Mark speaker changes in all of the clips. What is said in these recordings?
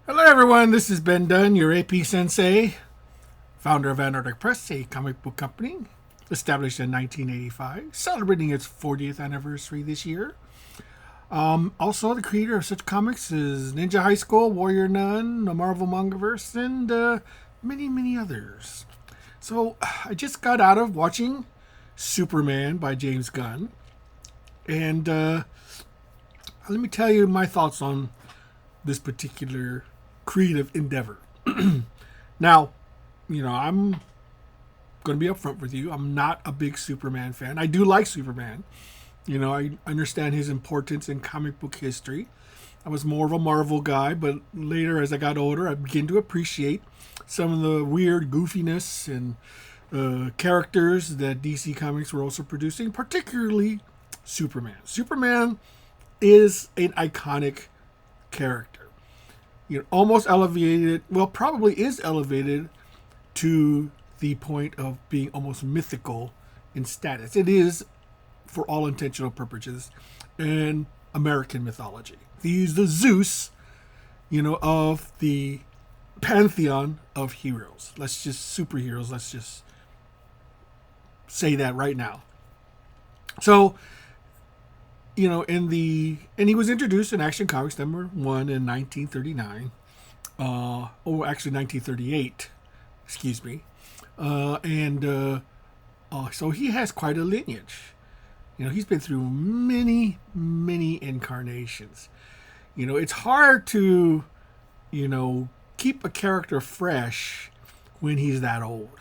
Speaker 1: Hello, everyone. This is Ben Dunn, your AP Sensei, founder of Antarctic Press, a comic book company established in 1985, celebrating its 40th anniversary this year. Also, the creator of such comics as Ninja High School, Warrior Nun, the Marvel Mangaverse, and many, many others. So, I just got out of watching Superman by James Gunn, and let me tell you my thoughts on this particular creative endeavor. Now, I'm going to be upfront with you. I'm not a big Superman fan. I do like Superman. I understand his importance in comic book history. I was more of a Marvel guy, but later, as I got older, I began to appreciate some of the weird goofiness and characters that DC Comics were also producing, particularly Superman. Superman is an iconic character. Almost elevated, well, probably is elevated to the point of being almost mythical in status. It is, for all intentional purposes, in American mythology. He's the Zeus, of the pantheon of heroes. Superheroes, let's just say that right now. So, and he was introduced in Action Comics #1 in 1939, actually 1938, excuse me, and so he has quite a lineage. He's been through many, many incarnations. It's hard to, keep a character fresh when he's that old.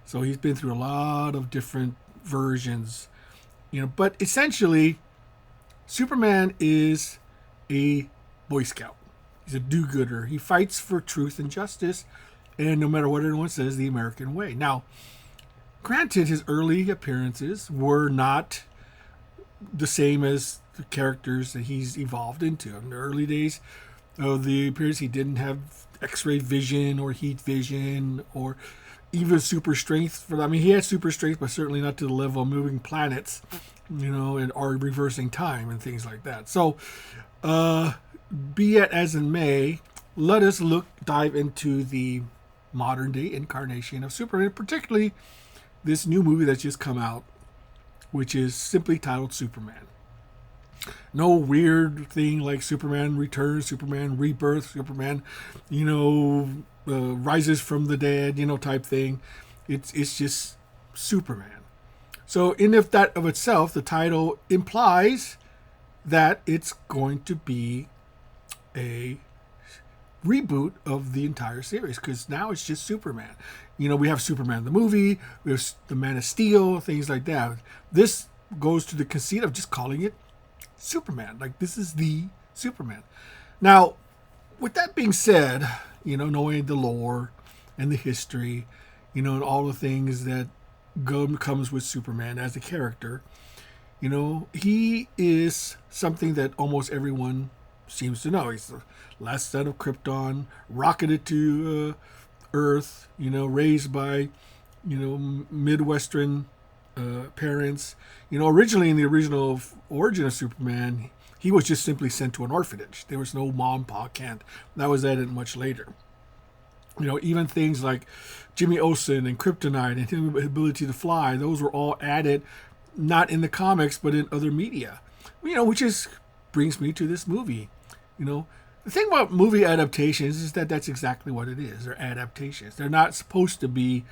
Speaker 1: So he's been through a lot of different versions, but essentially, Superman is a Boy Scout. He's a do-gooder. He fights for truth and justice, and no matter what anyone says, the American way. Now, granted, his early appearances were not the same as the characters that he's evolved into. In the early days of the appearance, he didn't have X-ray vision or heat vision or even super strength. He had super strength, but certainly not to the level of moving planets, and or reversing time and things like that. So, be it as it may, let us dive into the modern day incarnation of Superman, particularly this new movie that's just come out, which is simply titled Superman. No weird thing like Superman Returns, Superman Rebirth, Superman, rises from the dead, type thing. It's just Superman. So, in if that of itself, the title implies that it's going to be a reboot of the entire series, because now it's just Superman. We have Superman the movie, we have the Man of Steel, things like that. This goes to the conceit of just calling it Superman. Like, this is the Superman. Now, with that being said, knowing the lore and the history, and all the things that comes with Superman as a character, he is something that almost everyone seems to know. He's the last son of Krypton, rocketed to Earth, raised by, Midwestern parents. Originally in the original origin of Superman, he was just simply sent to an orphanage. There was no mom, pa, can't. That was added much later. Even things like Jimmy Olsen and Kryptonite and his ability to fly, those were all added not in the comics but in other media. Which brings me to this movie. The thing about movie adaptations is that that's exactly what it is. They're adaptations. They're not supposed to be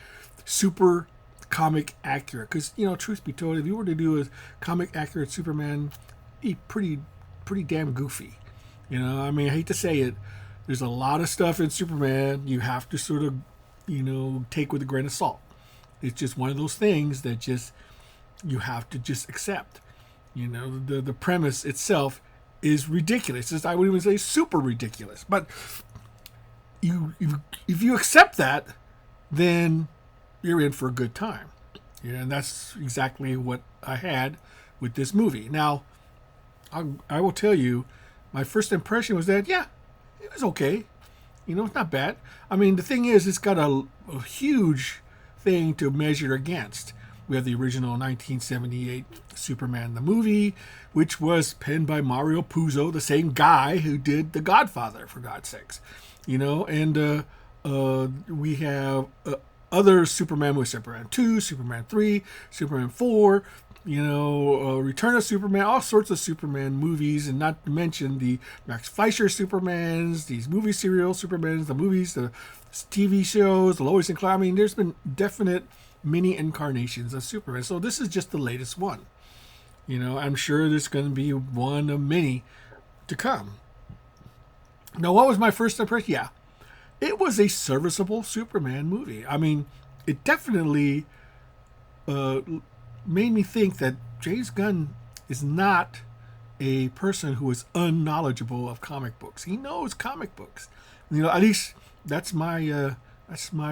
Speaker 1: super comic accurate. Because, truth be told, if you were to do a comic accurate Superman, it'd be pretty damn goofy. I hate to say it. There's a lot of stuff in Superman you have to sort of, take with a grain of salt. It's just one of those things that just you have to just accept. The premise itself is ridiculous. I would even say super ridiculous. But if you accept that, then you're in for a good time. And that's exactly what I had with this movie. Now, I will tell you, my first impression was that, yeah, it was okay. It's not bad. The thing is, it's got a huge thing to measure against. We have the original 1978 Superman the movie, which was penned by Mario Puzo, the same guy who did The Godfather, for God's sakes. And we have other Superman with Superman 2, Superman 3, Superman 4, Return of Superman, all sorts of Superman movies, and not to mention the Max Fleischer Supermans, these movie serial Supermans, the movies, the TV shows, the Lois and Clark. I mean, there's been definite many incarnations of Superman. So this is just the latest one. I'm sure there's going to be one of many to come. Now, what was my first impression? Yeah, it was a serviceable Superman movie. I mean, it definitely made me think that James Gunn is not a person who is unknowledgeable of comic books. He knows comic books. At least that's my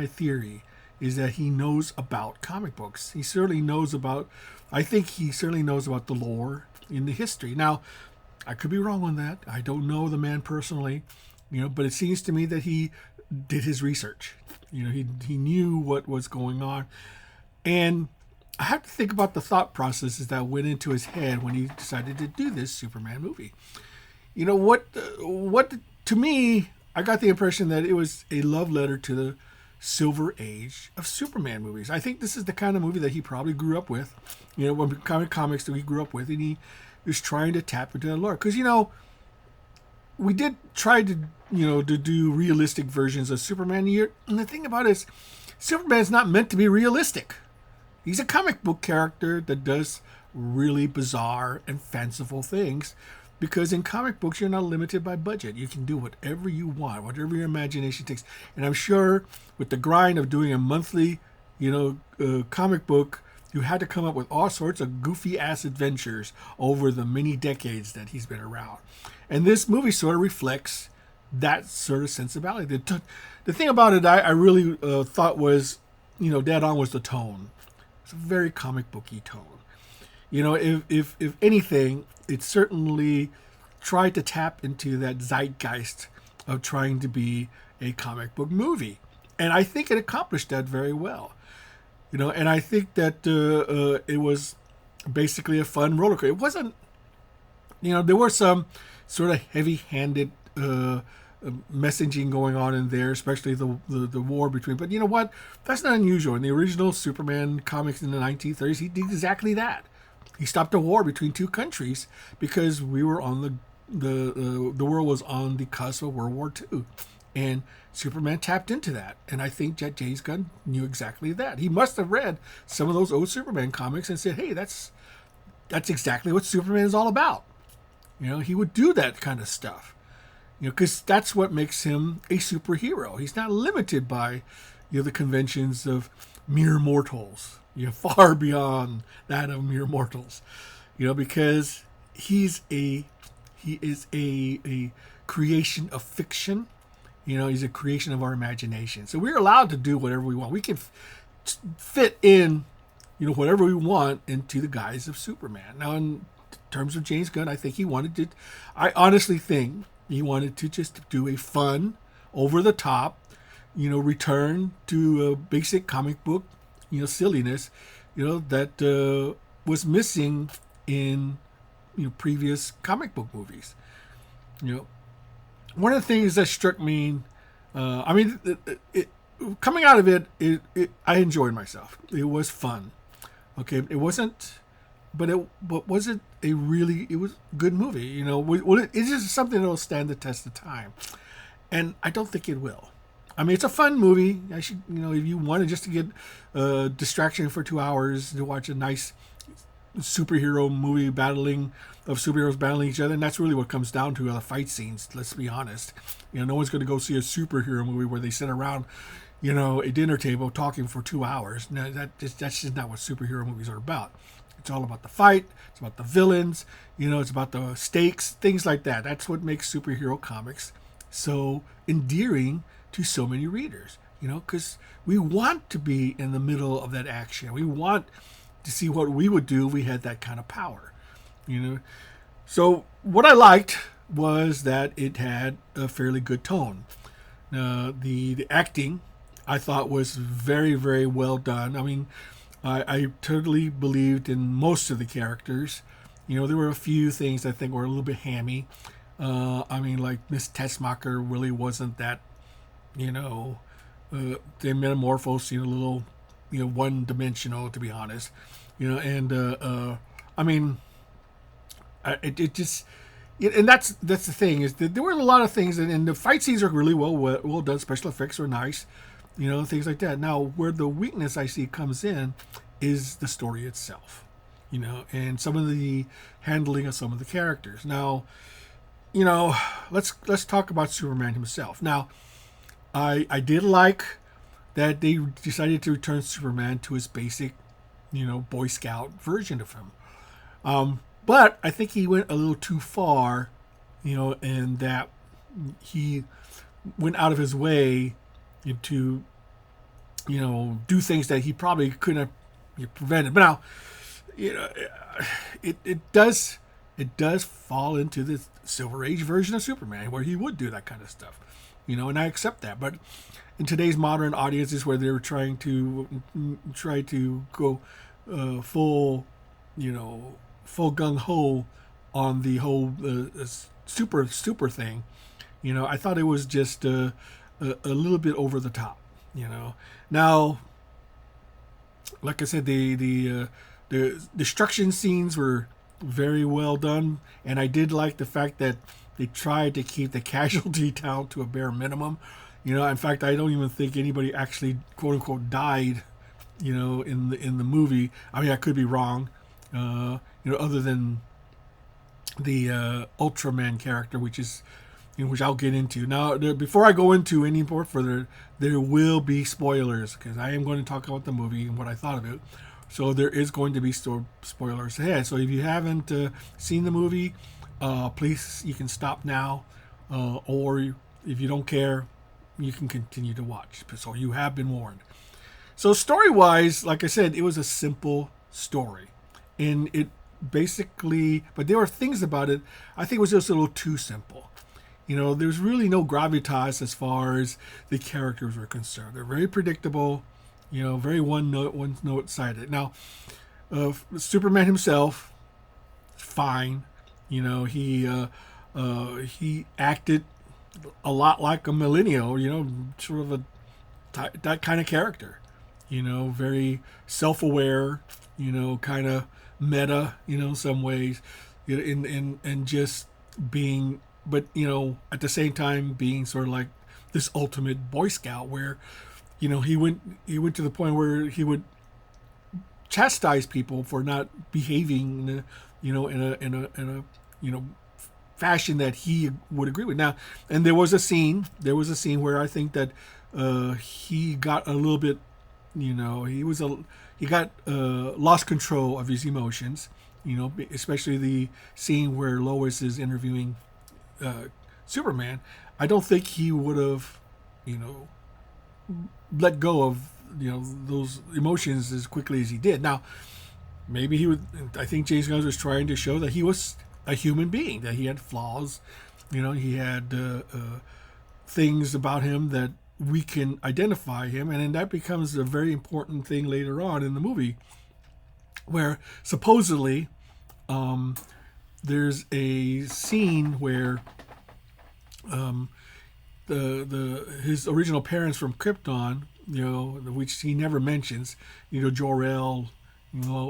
Speaker 1: theory, is that he knows about comic books. He certainly knows about, I think he certainly knows about the lore in the history. Now, I could be wrong on that. I don't know the man personally, but it seems to me that he did his research. He knew what was going on. And I have to think about the thought processes that went into his head when he decided to do this Superman movie. What to me, I got the impression that it was a love letter to the silver age of Superman movies. I think this is the kind of movie that he probably grew up with, when comics that he grew up with, and he was trying to tap into that lore. Because, we did try to, to do realistic versions of Superman here. And the thing about it is, Superman's not meant to be realistic. He's a comic book character that does really bizarre and fanciful things, because in comic books, you're not limited by budget. You can do whatever you want, whatever your imagination takes. And I'm sure with the grind of doing a monthly, comic book, you had to come up with all sorts of goofy-ass adventures over the many decades that he's been around. And this movie sort of reflects that sort of sensibility. The thing about it I really thought was, dead on, was the tone. It's a very comic booky tone. If anything, it certainly tried to tap into that zeitgeist of trying to be a comic book movie. And I think it accomplished that very well. And I think that it was basically a fun roller coaster. It wasn't, there were some sort of heavy-handed messaging going on in there, especially the war between. But you know what? That's not unusual. In the original Superman comics in the 1930s, he did exactly that. He stopped a war between two countries because we were on the world was on the cusp of World War II, and Superman tapped into that. And I think that James Gunn knew exactly that. He must have read some of those old Superman comics and said, "Hey, that's exactly what Superman is all about." He would do that kind of stuff. Because that's what makes him a superhero. He's not limited by, the conventions of mere mortals. Far beyond that of mere mortals. Because he is a creation of fiction. He's a creation of our imagination. So we're allowed to do whatever we want. We can fit in, whatever we want into the guise of Superman. Now, in terms of James Gunn, I think I honestly think he wanted to just do a fun, over-the-top, return to a basic comic book, silliness, that was missing in, previous comic book movies. One of the things that struck me, coming out of it, I enjoyed myself. It was fun. Okay, it wasn't. But was it a really? It was a good movie. It's just something that will stand the test of time, and I don't think it will. It's a fun movie. If you wanted just to get distraction for 2 hours to watch a nice superhero movie of superheroes battling each other, and that's really what comes down to, the fight scenes. Let's be honest. No one's going to go see a superhero movie where they sit around, a dinner table talking for 2 hours. No, that's just not what superhero movies are about. It's all about the fight. It's about the villains. It's about the stakes, things like that. That's what makes superhero comics so endearing to so many readers. Because we want to be in the middle of that action. We want to see what we would do if we had that kind of power. So what I liked was that it had a fairly good tone. The acting, I thought, was very, very well done. I totally believed in most of the characters. There were a few things I think were a little bit hammy. I mean, like Miss Teschmacher really wasn't that, you know, the Metamorphose, a little, one dimensional, to be honest. And I mean, it just, and that's the thing is that there were a lot of things, and the fight scenes are really well done. Special effects were nice, things like that. Now, where the weakness I see comes in is the story itself, and some of the handling of some of the characters. Now, let's talk about Superman himself. Now, I did like that they decided to return Superman to his basic, Boy Scout version of him. But I think he went a little too far, in that he went out of his way to, do things that he probably couldn't have prevented. But now, it does fall into the Silver Age version of Superman where he would do that kind of stuff, and I accept that. But in today's modern audiences where they're trying to go full, full gung ho on the whole super thing, I thought it was just a little bit over the top, Now, like I said, the destruction scenes were very well done, and I did like the fact that they tried to keep the casualty count to a bare minimum. In fact, I don't even think anybody actually quote unquote died, in the movie. I mean, I could be wrong. Other than the Ultraman character, which is, which I'll get into. Now, before I go into any more further, there will be spoilers because I am going to talk about the movie and what I thought of it. So there is going to be spoilers ahead. So if you haven't seen the movie, please, you can stop now, or if you don't care, you can continue to watch. So you have been warned. So story-wise, like I said, it was a simple story. And it basically, but there were things about it, I think it was just a little too simple. There's really no gravitas as far as the characters are concerned. They're very predictable, very one-note sided. Now, Superman himself, fine. He acted a lot like a millennial, sort of that kind of character. Very self-aware, kind of meta, some ways, and just being, but at the same time being sort of like this ultimate Boy Scout, where he went to the point where he would chastise people for not behaving, in a fashion that he would agree with. Now, and there was a scene where I think that he got a little bit, he got lost control of his emotions, especially the scene where Lois is interviewing Superman. I don't think he would have, let go of, those emotions as quickly as he did. Now, maybe he would, I think James Gunn was trying to show that he was a human being, that he had flaws, he had things about him that we can identify him, and then that becomes a very important thing later on in the movie, where supposedly there's a scene where his original parents from Krypton, which he never mentions, Jor-El,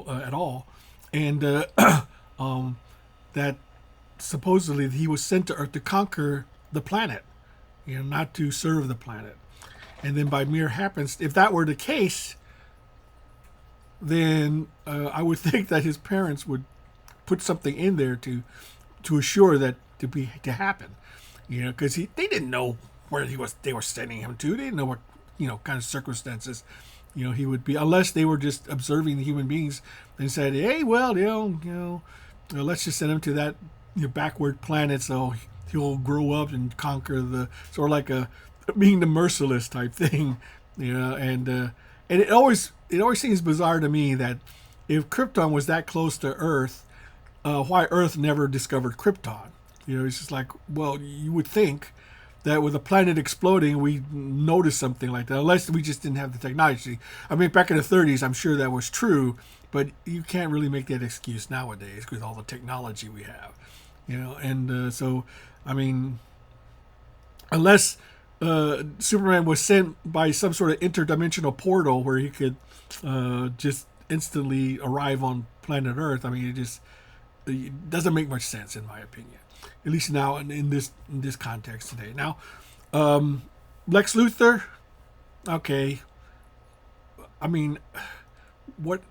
Speaker 1: at all, and that supposedly he was sent to Earth to conquer the planet, not to serve the planet. And then by mere happenstance, if that were the case, then I would think that his parents would put something in there to assure that to happen, because they didn't know where they were sending him to. They didn't know what kind of circumstances he would be, unless they were just observing the human beings and said, hey, well, let's just send him to that backward planet so he'll grow up and conquer the, sort of like a being the merciless type thing, and it always seems bizarre to me that if Krypton was that close to Earth, why Earth never discovered Krypton? It's just like, well, you would think that with a planet exploding, we noticed something like that, unless we just didn't have the technology. I mean, back in the 30s, I'm sure that was true, but you can't really make that excuse nowadays with all the technology we have, and so, I mean, unless Superman was sent by some sort of interdimensional portal where he could just instantly arrive on planet Earth. I mean, it doesn't make much sense in my opinion, at least now in this context today. Now, Lex Luthor, okay. I mean, what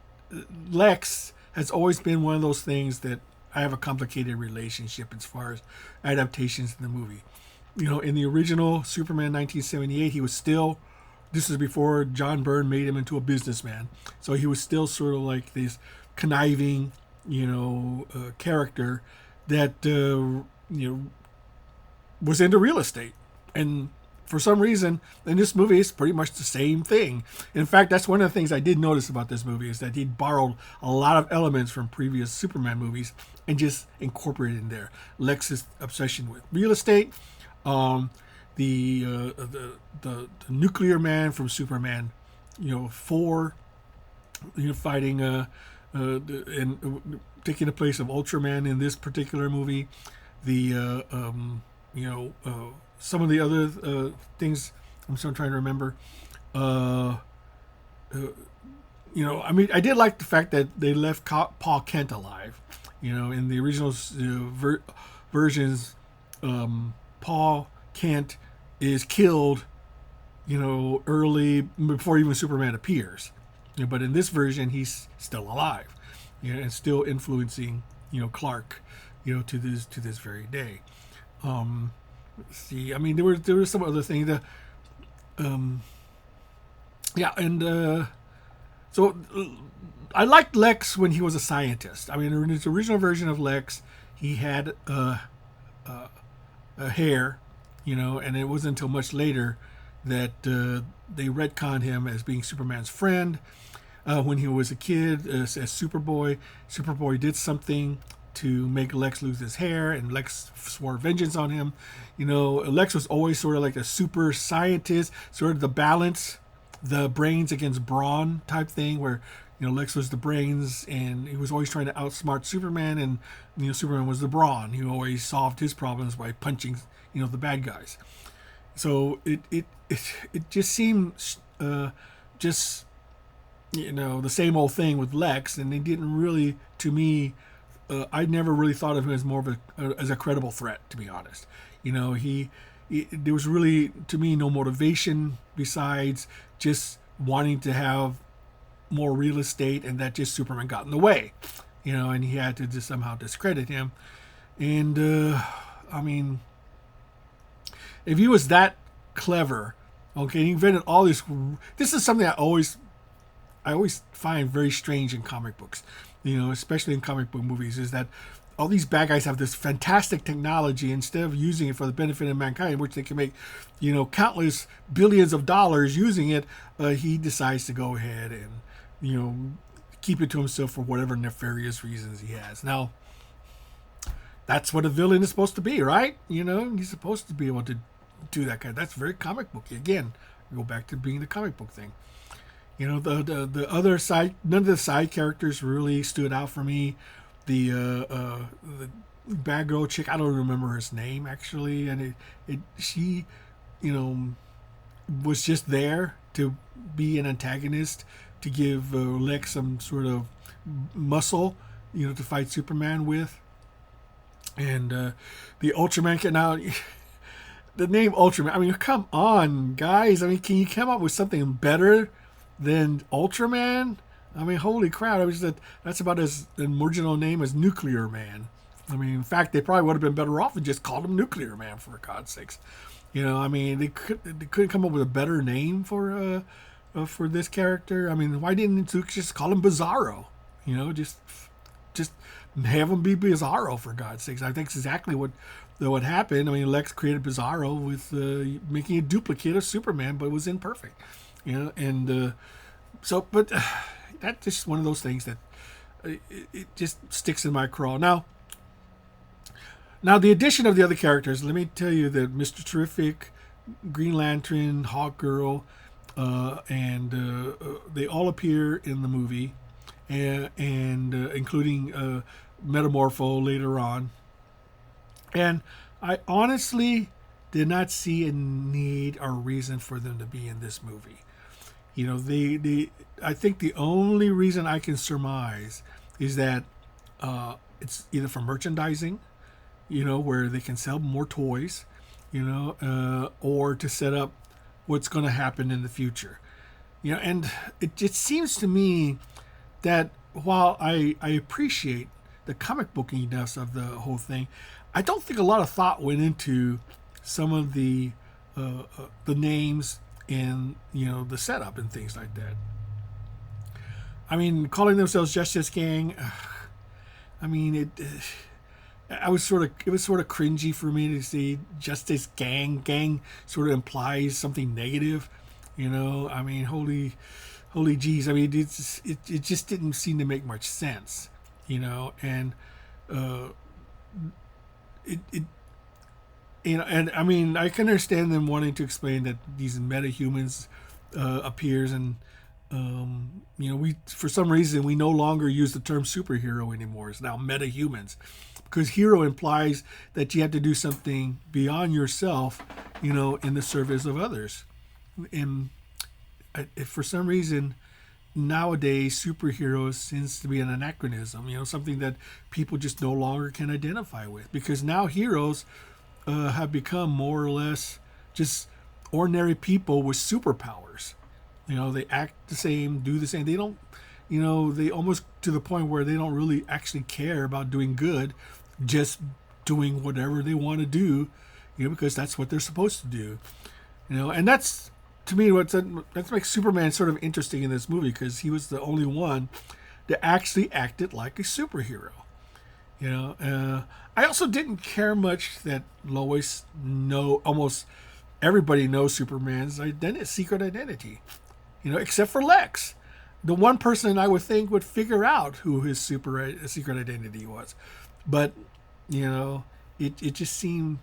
Speaker 1: Lex has always been one of those things that I have a complicated relationship as far as adaptations in the movie. In the original Superman 1978, he was still, this was before John Byrne made him into a businessman. So he was still sort of like this conniving, character that, was into real estate. And for some reason, in this movie, it's pretty much the same thing. In fact, that's one of the things I did notice about this movie is that he borrowed a lot of elements from previous Superman movies and just incorporated in there. Lex's obsession with real estate, the nuclear man from Superman, 4, fighting and taking the place of Ultraman in this particular movie. The some of the other things I'm still trying to remember. I mean, I did like the fact that they left Paul Kent alive. In the original versions, Paul Kent is killed, early before even Superman appears. But in this version, he's still alive, and still influencing, Clark, to this very day. Let's see, I mean, there were some other things that, so I liked Lex when he was a scientist. I mean, in his original version of Lex, he had a hair, and it wasn't until much later that they retconned him as being Superman's friend. When he was a kid, as Superboy, Superboy did something to make Lex lose his hair, and Lex swore vengeance on him. Lex was always sort of like a super scientist, sort of the balance, the brains against brawn type thing, where Lex was the brains, and he was always trying to outsmart Superman, and Superman was the brawn. He always solved his problems by punching the bad guys. So it just seemed just the same old thing with Lex, and they didn't really, to me, I never really thought of him as more of as a credible threat, to be honest. There was really, to me, no motivation besides just wanting to have more real estate, and that just Superman got in the way, and he had to just somehow discredit him. And I mean, if he was that clever, okay, he invented all this. This is something I always find very strange in comic books, especially in comic book movies, is that all these bad guys have this fantastic technology. Instead of using it for the benefit of mankind, which they can make, countless billions of dollars using it, he decides to go ahead and, keep it to himself for whatever nefarious reasons he has. Now, that's what a villain is supposed to be, right? He's supposed to be able to do that kind. That's very comic booky. Again, go back to being the comic book thing. The other side, none of the side characters really stood out for me. The bad girl chick, I don't remember his name actually, and she, was just there to be an antagonist, to give Lex some sort of muscle, to fight Superman with. And the Ultraman can now. The name Ultraman. I mean, come on, guys. I mean, can you come up with something better than Ultraman? I mean, holy crap! That's about as original name as Nuclear Man. I mean, in fact, they probably would have been better off and just called him Nuclear Man, for God's sakes. I mean, they couldn't come up with a better name for this character. I mean, why didn't they just call him Bizarro? Just have him be Bizarro, for God's sakes. I think it's exactly what happened. I mean, Lex created Bizarro with making a duplicate of Superman, but it was imperfect. And but that's just one of those things that it just sticks in my craw. Now, Now, the addition of the other characters, let me tell you that Mr. Terrific, Green Lantern, Hawkgirl, and they all appear in the movie, and including Metamorpho later on. And I honestly did not see a need or reason for them to be in this movie. You know, I think the only reason I can surmise is that it's either for merchandising, you know, where they can sell more toys, you know, or to set up what's going to happen in the future. You know, and it just seems to me that while I appreciate the comic bookiness of the whole thing, I don't think a lot of thought went into some of the names and, you know, the setup and things like that. I mean, calling themselves Justice Gang, I mean, it was sort of cringy for me to see Justice Gang. Gang sort of implies something negative, you know. I mean, holy jeez. I mean, it just didn't seem to make much sense, you know. And it you know, and I mean, I can understand them wanting to explain that these metahumans appears, and you know, we for some reason we no longer use the term superhero anymore. It's now metahumans, because hero implies that you have to do something beyond yourself, you know, in the service of others. And if for some reason nowadays superheroes seems to be an anachronism, you know, something that people just no longer can identify with, because now heroes have become more or less just ordinary people with superpowers. You know, they act the same, do the same. They don't, you know, they almost to the point where they don't really actually care about doing good, just doing whatever they want to do, you know, because that's what they're supposed to do. You know, and that's, to me, that makes Superman sort of interesting in this movie, because he was the only one that actually acted like a superhero. You know, I also didn't care much that Lois almost everybody knows Superman's secret identity. You know, except for Lex, the one person I would think would figure out who his secret identity was. But you know, it just seemed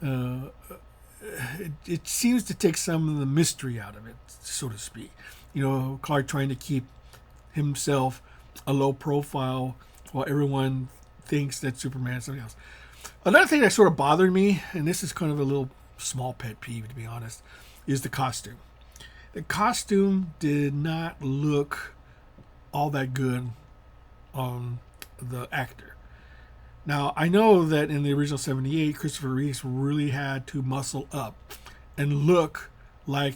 Speaker 1: it seems to take some of the mystery out of it, so to speak. You know, Clark trying to keep himself a low profile while everyone thinks that Superman is something else. Another thing that sort of bothered me, and this is kind of a little small pet peeve to be honest, is the costume. The costume did not look all that good on the actor. Now, I know that in the original 78, Christopher Reeves really had to muscle up and look like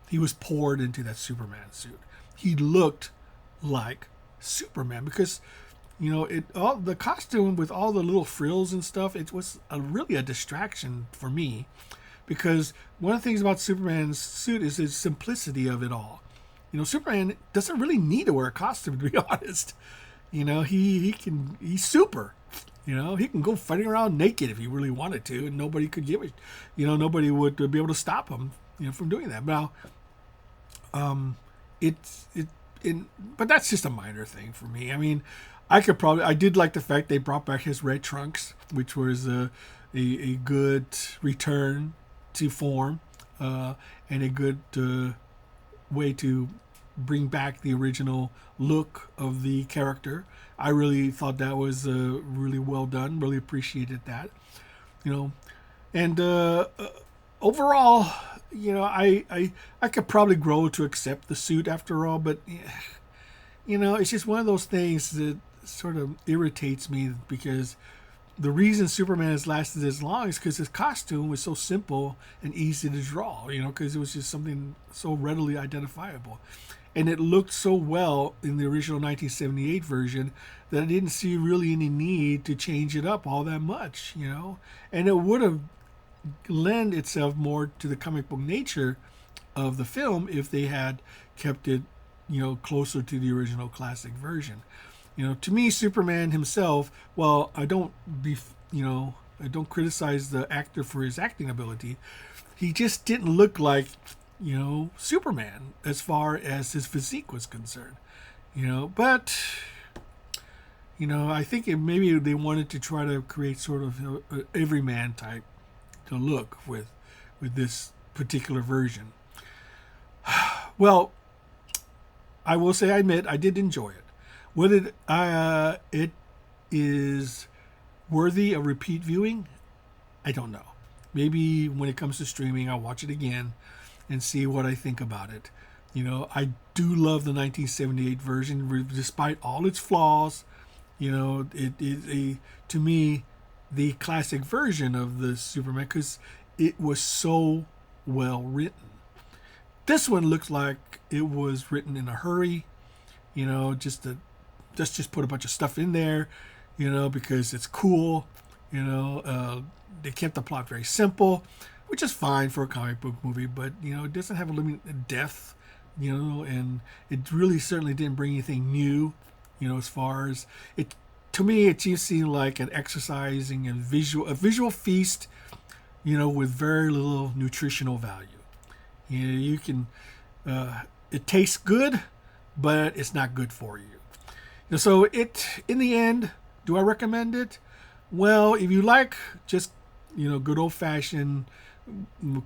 Speaker 1: he was poured into that Superman suit. He looked like Superman because, you know, all the costume with all the little frills and stuff, it was really a distraction for me, because one of the things about Superman's suit is the simplicity of it all. You know, Superman doesn't really need to wear a costume, to be honest. You know, he's super. You know, he can go fighting around naked if he really wanted to, and nobody could give it. You know, nobody would be able to stop him, you know, from doing that. Now, but that's just a minor thing for me. I mean, I did like the fact they brought back his red trunks, which was a good return to form, and a good way to bring back the original look of the character. I really thought that was really well done. Really appreciated that, you know. And overall, you know, I could probably grow to accept the suit after all, but you know, it's just one of those things that sort of irritates me, because the reason Superman has lasted as long is because his costume was so simple and easy to draw, you know, because it was just something so readily identifiable. And it looked so well in the original 1978 version that I didn't see really any need to change it up all that much, you know. And it would have lent itself more to the comic book nature of the film if they had kept it, you know, closer to the original classic version. You know, to me, Superman himself, well, I don't criticize the actor for his acting ability. He just didn't look like, you know, Superman as far as his physique was concerned. You know, but, I think maybe they wanted to try to create sort of a everyman type to look with this particular version. Well, I will say, I admit, I did enjoy it. Whether it is worthy of repeat viewing, I don't know. Maybe when it comes to streaming, I'll watch it again and see what I think about it. I do love the 1978 version, despite all its flaws. It is to me, the classic version of the Superman because it was so well written. This one looks like it was written in a hurry, just to just put a bunch of stuff in there, because it's cool. They kept the plot very simple, which is fine for a comic book movie, but it doesn't have a limited depth, and it really certainly didn't bring anything new, as far as it. To me, it just seemed like an exercising a visual feast, with very little nutritional value. You can, it tastes good, but it's not good for you. So in the end, do I recommend it? Well, if you like just, good old fashioned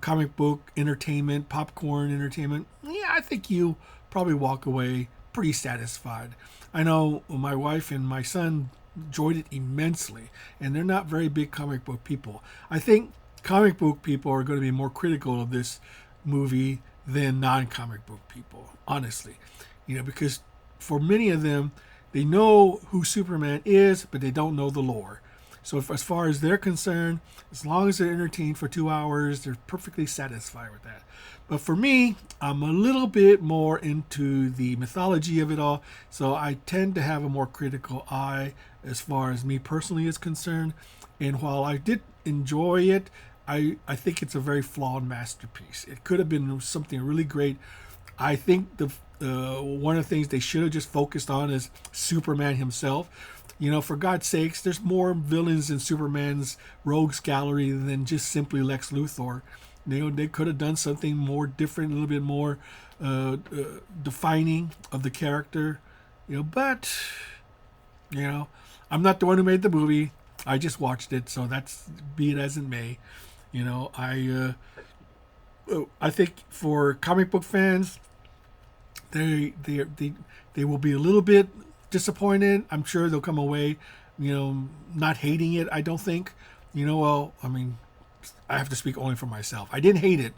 Speaker 1: comic book entertainment, popcorn entertainment, yeah, I think you probably walk away pretty satisfied. I know my wife and my son enjoyed it immensely, and they're not very big comic book people. I think comic book people are going to be more critical of this movie than non-comic book people, honestly. Because for many of them, they know who Superman is, but they don't know the lore. So as far as they're concerned, as long as they're entertained for 2 hours, they're perfectly satisfied with that. But for me, I'm a little bit more into the mythology of it all, so I tend to have a more critical eye as far as me personally is concerned. And while I did enjoy it, I think it's a very flawed masterpiece. It could have been something really great. I think the one of the things they should have just focused on is Superman himself. For God's sakes, there's more villains in Superman's rogues gallery than just simply Lex Luthor. They could have done something more different, a little bit more defining of the character. But I'm not the one who made the movie. I just watched it, so that's be it as it may. I think for comic book fans, they will be a little bit disappointed. I'm sure they'll come away, not hating it. I don't think, well, I mean, I have to speak only for myself. I didn't hate it,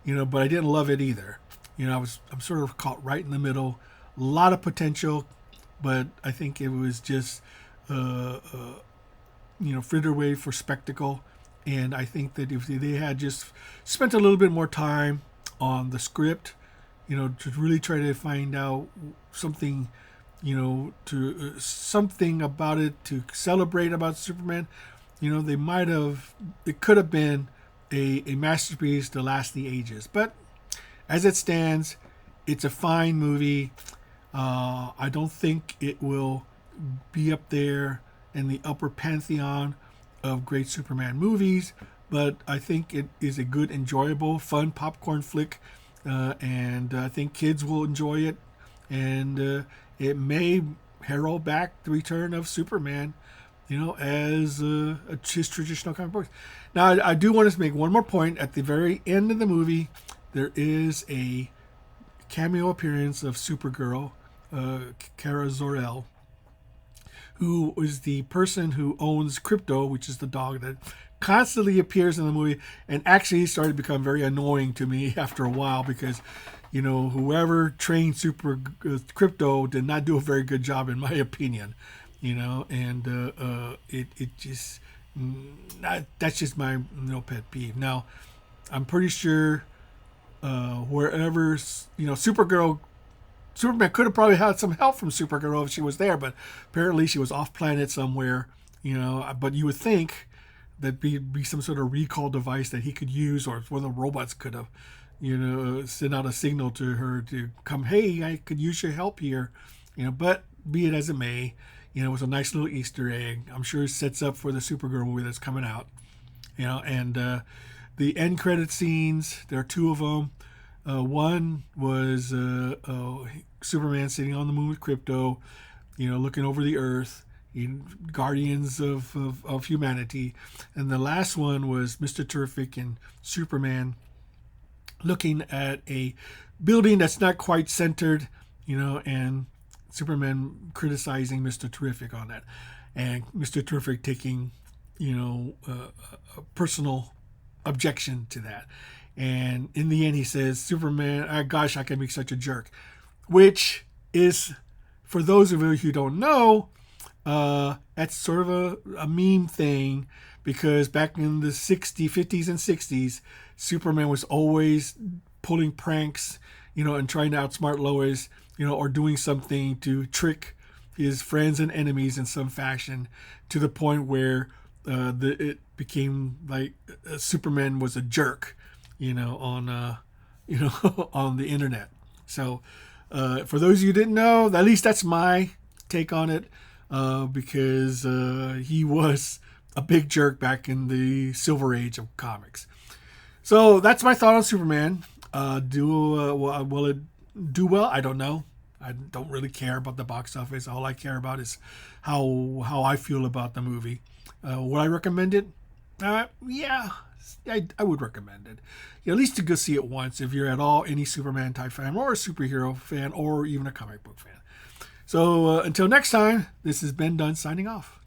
Speaker 1: but I didn't love it either. I'm sort of caught right in the middle. A lot of potential, but I think it was just, frittered away for spectacle. And I think that if they had just spent a little bit more time on the script, to really try to find out something, to something about it to celebrate about Superman, they might have, it could have been a masterpiece to last the ages. But as it stands, it's a fine movie. I don't think it will be up there in the upper pantheon of great Superman movies, but I think it is a good, enjoyable, fun popcorn flick, and I think kids will enjoy it, and it may herald back the return of Superman, as his traditional comic books. Now, I do want to make one more point. At the very end of the movie, there is a cameo appearance of Supergirl, Kara Zor-El, who is the person who owns Crypto, which is the dog that constantly appears in the movie, and actually started to become very annoying to me after a while because, whoever trained Crypto did not do a very good job, in my opinion, and it just, that's just my pet peeve. Now, I'm pretty sure wherever, Superman could have probably had some help from Supergirl if she was there, but apparently she was off planet somewhere, but you would think that'd be some sort of recall device that he could use, or one of the robots could have, sent out a signal to her to come, hey, I could use your help here, but be it as it may, it was a nice little Easter egg. I'm sure it sets up for the Supergirl movie that's coming out, and the end credit scenes, there are two of them. One was Superman sitting on the moon with Crypto, looking over the Earth, Guardians of Humanity. And the last one was Mr. Terrific and Superman looking at a building that's not quite centered, and Superman criticizing Mr. Terrific on that. And Mr. Terrific taking, a personal objection to that. And in the end, he says, Superman, gosh, I can be such a jerk. Which is, for those of you who don't know, that's sort of a meme thing, because back in the 50s and 60s, Superman was always pulling pranks, and trying to outsmart Lois, or doing something to trick his friends and enemies in some fashion, to the point where it became like Superman was a jerk, on on the internet. So for those of you who didn't know, at least that's my take on it, because he was a big jerk back in the Silver Age of comics. So that's my thought on Superman. Will it do well? I don't know. I don't really care about the box office. All I care about is how I feel about the movie. Would I recommend it? Yeah, I would recommend it. At least to go see it once if you're at all any Superman type fan, or a superhero fan, or even a comic book fan. So until next time, this is Ben Dunn signing off.